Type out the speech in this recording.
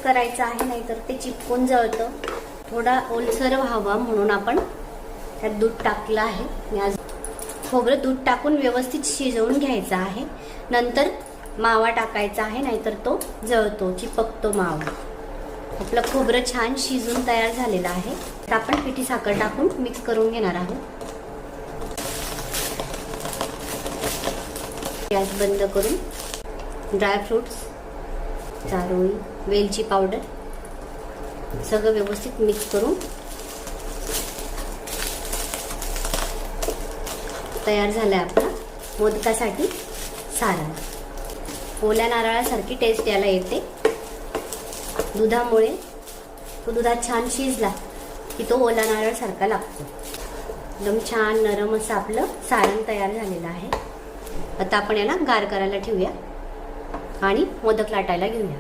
करायचं आहे, नाहीतर ते चिपकून जळतं. थोडा ओलसर व्हावा म्हणून आपण त्यात दूध टाकलं आहे. मी आज खोबरं दूध टाकून व्यवस्थित शिजवून घ्यायचं आहे. नंतर मावा टाकायचा आहे, नाहीतर तो जळतो, चिपकतो मावा. आपलं खोबरं छान शिजून तयार झालेलं आहे. तर आपण पिठी साखर टाकून मिक्स करून घेणार आहोत. गॅस बंद करून ड्रायफ्रुट्स, चारोळी, वेलची पावडर सगळं व्यवस्थित मिक्स करून तयार झालं आपला मोदकासाठी सारण. ओल्या नारळासारखी टेस्ट याला येते. दुधामुळे तो दुधात छान शिजला की तो ओला नारळासारखा लागतो. एकदम छान नरम असं आपलं सारण तयार झालेलं आहे. आता आपण याला गार करायला ठेवूया आणि मोदक लाटायला घेऊया.